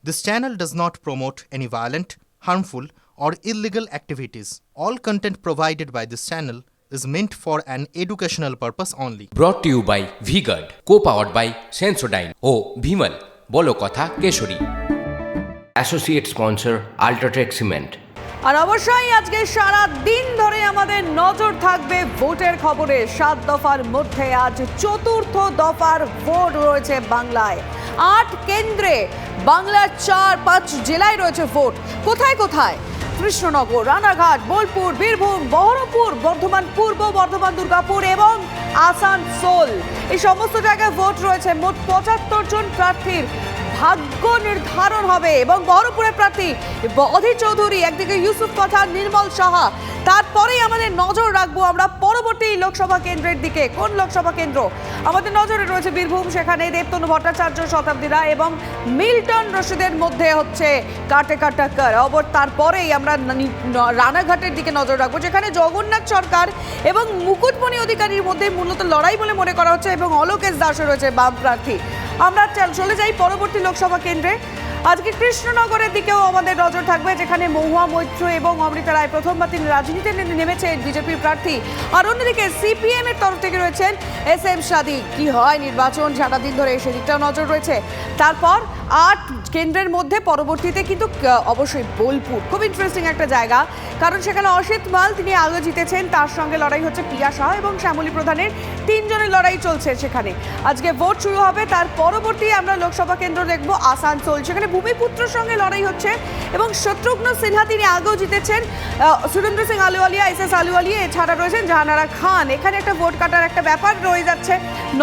This channel does not promote any violent, harmful, or illegal activities. All content provided by this channel is meant for an educational purpose only. Brought to you by V-Guard, co-powered by Sensodyne O Bhimal, বলো কথা Keshari. Associate sponsor Ultratech Cement। আর অবশ্যই আজকে সারা দিন ধরে আমাদের নজর থাকবে ভোটের খবরে। 7 দফার মধ্যে আজ চতুর্থ দফার ভোট রয়েছে বাংলায়। 8 কেন্দ্রে বাংলার 4-5 জেলায় রয়েছে ভোট। কোথায় কোথায়? কৃষ্ণনগর, রানাঘাট, বোলপুর, বীরভূম, বহরমপুর, বর্ধমান পূর্ব, বর্ধমান দুর্গাপুর এবং আসানসোল, এই সমস্ত জায়গায় ভোট রয়েছে। মোট 75 জন প্রার্থীর ভাগ্য নির্ধারণ হবে এবং বহরমপুরের প্রার্থী অধীর চৌধুরী, একদিকে ইউসুফ পাঠান, নির্মল সাহা। তারপরেই আমাদের নজর রাখবো আমরা পরবর্তী লোকসভা কেন্দ্রের দিকে। কোন লোকসভা কেন্দ্র আমাদের নজরে রয়েছে? বীরভূম, সেখানে দেবতনু ভট্টাচার্য, শতাব্দী রায় এবং মিল্টন রশিদের মধ্যে হচ্ছে কাটে কাটাক্কর। তারপরেই আমরা রানাঘাটের দিকে নজর রাখবো, যেখানে জগন্নাথ সরকার এবং মুকুটমণি অধিকারীর মধ্যে মূলত লড়াই বলে মনে করা হচ্ছে এবং অলোকেশ দাসও রয়েছে বাম প্রার্থী। আমরা চলে যাই পরবর্তী লোকসভা কেন্দ্রে। আজকে কৃষ্ণনগরের দিকেও আমাদের নজর থাকবে, যেখানে মহুয়া মৈত্র এবং অমৃতা রায় প্রথমবার তিনি রাজনীতিতে নেমেছেন, বিজেপির প্রার্থী। আর অন্যদিকে সিপিএম এর তরফ থেকে রয়েছেন SM সাদিক। কি হয় নির্বাচন সারা দিন ধরে, সেদিকটাও নজর রয়েছে। তারপর 8 কেন্দ্রের মধ্যে পরবর্তীতে কিন্তু অবশ্যই বোলপুর খুব ইন্টারেস্টিং একটা জায়গা, কারণ সেখানে অসিত মাল তিনি আগে জিতেছেন, তার সঙ্গে লড়াই হচ্ছে প্রিয়া শাহ এবং শ্যামলী প্রধানের 3 জনের লড়াই চলছে সেখানে। আজকে ভোট শুরু হবে। তার পরবর্তী আমরা লোকসভা কেন্দ্র দেখব আসানসোল, সেখানে ভূমিপুত্রের সঙ্গে লড়াই হচ্ছে এবং শত্রুঘ্ন সিনহা তিনি আগেও জিতেছেন, সুরেন্দ্র সিং আলুওয়ালিয়া, SS আলুওয়ালিয়া, এছাড়া রয়েছেন জাহানারা খান। এখানে একটা ভোট কাটার একটা ব্যাপার রয়ে যাচ্ছে,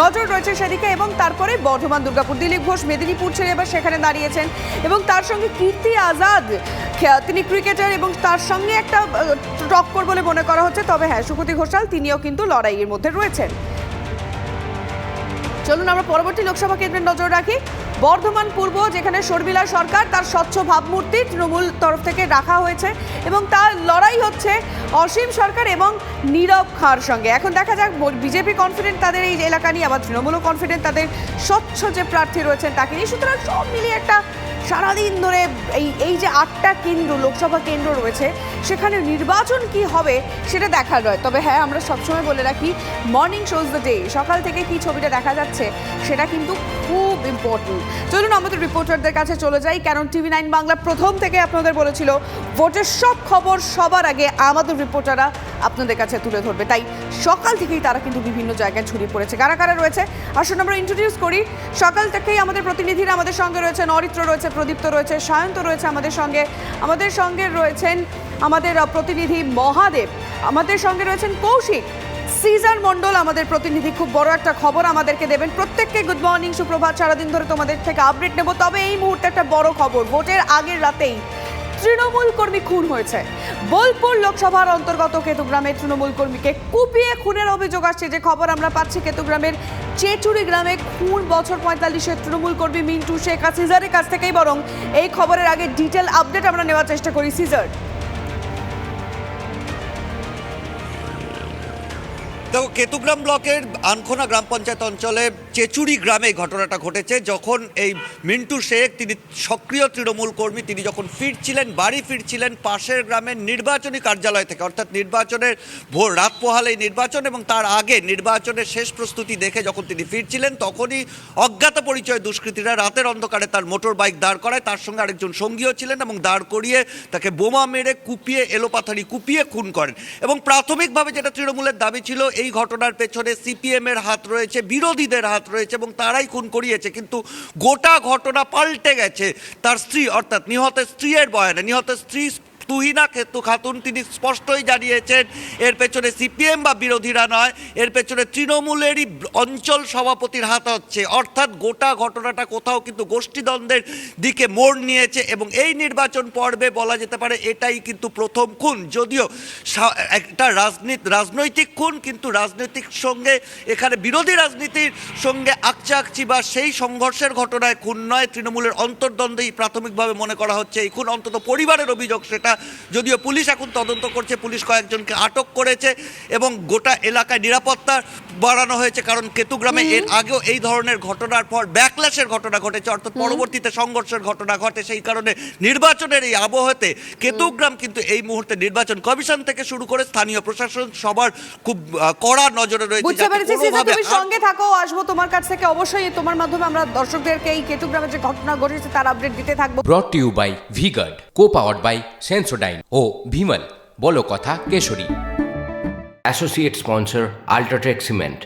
নজর রয়েছে সেদিকে। এবং তারপরে বর্ধমান দুর্গাপুর, দিলীপ ঘোষ মেদিনীপুর ছেড়ে এবার সেখানে দাঁড়িয়েছেন এবং তার সঙ্গে কীর্তি আজাদ, তিনি ক্রিকেটার এবং তার সঙ্গে একটা টক্কর বলে মনে করা হচ্ছে। তবে হ্যাঁ, সুকৃতি ঘোষাল তিনিও কিন্তু লড়াইয়ের মধ্যে রয়েছেন। চলুন আমরা পরবর্তী লোকসভা কেন্দ্রের নজর রাখি। বর্ধমান পূর্ব, যেখানে শর্মিলা সরকার, তার স্বচ্ছ ভাবমূর্তি তৃণমূল তরফ থেকে রাখা হয়েছে এবং তার লড়াই হচ্ছে অসীম সরকার এবং নীরব খাঁর সঙ্গে। এখন দেখা যাক, বিজেপি কনফিডেন্ট তাদের এই এলাকা নিয়ে, আবার তৃণমূলও কনফিডেন্ট তাদের স্বচ্ছ যে প্রার্থী রয়েছেন তাকে নিয়ে। সুতরাং সব মিলিয়ে একটা সারাদিন ধরে এই যে 8টা কেন্দ্র, লোকসভা কেন্দ্র রয়েছে, সেখানে নির্বাচন কি হবে সেটা দেখার রয়। তবে হ্যাঁ, আমরা সবসময় বলে রাখি, মর্নিং শোজ দ্য ডে, সকাল থেকে কি ছবিটা দেখা যাচ্ছে সেটা কিন্তু খুব ইম্পর্টেন্ট। চলুন আমাদের রিপোর্টারদের কাছে চলে যাই, কারণ TV9 বাংলা প্রথম থেকে আপনাদের বলেছিল ভোটের সব খবর সবার আগে আমাদের রিপোর্টাররা আপনাদের কাছে তুলে ধরবে। তাই সকাল থেকেই তারা কিন্তু বিভিন্ন জায়গায় ছড়িয়ে পড়েছে। কারা কারা রয়েছে আসুন আমরা ইন্ট্রোডিউস করি। সকাল থেকেই আমাদের প্রতিনিধিরা আমাদের সঙ্গে রয়েছেন। অরিত্র রয়েছে, প্রদীপ্ত রয়েছে, সায়ন্ত রয়েছে আমাদের সঙ্গে রয়েছেন আমাদের প্রতিনিধি মহাদেব, আমাদের সঙ্গে রয়েছেন কৌশিক, সিজার মণ্ডল আমাদের প্রতিনিধি খুব বড় একটা খবর আমাদেরকে দেবেন। প্রত্যেককে গুড মর্নিং, সুপ্রভাত। সারাদিন ধরে তোমাদের থেকে আপডেট নেব। তবে এই মুহূর্তে একটা বড় খবর, ভোটের আগের রাতেই তৃণমূল কর্মী খুন হয়েছে। বোলপুর লোকসভার অন্তর্গত কেতুগ্রামে তৃণমূল কর্মীকে কুপিয়ে খুনের অভিযোগ আসছে। যে খবর আমরা পাচ্ছি, কেতুগ্রামের চেচুরি গ্রামে খুন বছর 45-এর তৃণমূল কর্মী মিন্টু শেখ। আর সিজারের কাছ থেকেই বরং এই খবরের আগে ডিটেল আপডেট আমরা নেওয়ার চেষ্টা করি। সিজার, দেখো, কেতুগ্রাম ব্লকের আনখোনা গ্রাম পঞ্চায়েত অঞ্চলে চেচুরি গ্রামে ঘটনাটা ঘটেছে। যখন এই মিন্টু শেখ, তিনি সক্রিয় তৃণমূল কর্মী, তিনি যখন বাড়ি ফিরছিলেন পাশের গ্রামের নির্বাচনী কার্যালয় থেকে, অর্থাৎ নির্বাচনের রাত পোহালেই নির্বাচন এবং তার আগে নির্বাচনের শেষ প্রস্তুতি দেখে যখন তিনি ফিরছিলেন, তখনই অজ্ঞাত পরিচয় দুষ্কৃতীরা রাতের অন্ধকারে তার মোটর বাইক দাঁড় করায়। তার সঙ্গে আরেকজন সঙ্গীও ছিলেন এবং দাঁড় করিয়ে তাকে বোমা মেরে কুপিয়ে, এলোপাথারি কুপিয়ে খুন করেন। এবং প্রাথমিকভাবে যেটা তৃণমূলের দাবি ছিল, এই ঘটনার পেছনে CPM এর হাত রয়েছে, বিরোধীদের হাত রয়েছে এবং তারাই খুন করিয়েছে। কিন্তু গোটা ঘটনা পাল্টে গেছে তার স্ত্রী, অর্থাৎ নিহতের স্ত্রীর বয়ানে। নিহতের স্ত্রী তুহিনা খাতুন তিনি স্পষ্টই জানিয়েছেন এর পেছনে সিপিএম বা বিরোধীরা নয়, এর পেছনে তৃণমূলেরই অঞ্চল সভাপতির হাত হচ্ছে। অর্থাৎ গোটা ঘটনাটা কোথাও কিন্তু গোষ্ঠীদ্বন্দ্বের দিকে মোড় নিয়েছে এবং এই নির্বাচন পর্বে বলা যেতে পারে এটাই কিন্তু প্রথম খুন। যদিও একটা রাজনৈতিক খুন, কিন্তু রাজনৈতিক সঙ্গে এখানে বিরোধী রাজনীতির সঙ্গে আকচাকচি বা সেই সংঘর্ষের ঘটনায় খুন নয়, তৃণমূলের অন্তর্দ্বন্দ্বেই প্রাথমিকভাবে মনে করা হচ্ছে এই খুন। অন্তত পরিবারের অভিযোগ সেটা, যদিও পুলিশ এখন তদন্ত করছে, পুলিশ কয়েকজনকে আটক করেছে এবং গোটা এলাকায় নিরাপত্তা বাড়ানো হয়েছে, কারণ কেতুগ্রামে এর আগেও এই ধরনের ঘটনার পর ব্যাকল্যাশের ঘটনা ঘটেছে, অর্থাৎ পরবর্তীতে সংঘর্ষের ঘটনা ঘটে। সেই কারণে নির্বাচনের এই আবহাওয়াতে কেতুগ্রাম কিন্তু এই মুহূর্তে নির্বাচন কমিশন থেকে শুরু করে স্থানীয় প্রশাসন সবার খুব কড়া নজরে রয়েছে। বুঝতে যাতে পেরেছি, কোনোভাবে তুমি সঙ্গে থাকো, আসবো তোমার কাছ থেকে অবশ্যই। তোমার মাধ্যমে আমরা দর্শকদেরকে এই কেতুগ্রামে যে ঘটনা ঘটেছে তার আপডেট দিতে থাকবো। Brought to you by V Guard, co powered by Sensodyne ও ভিমল, বলো কথা কেশরী। Associate sponsor UltraTech cement.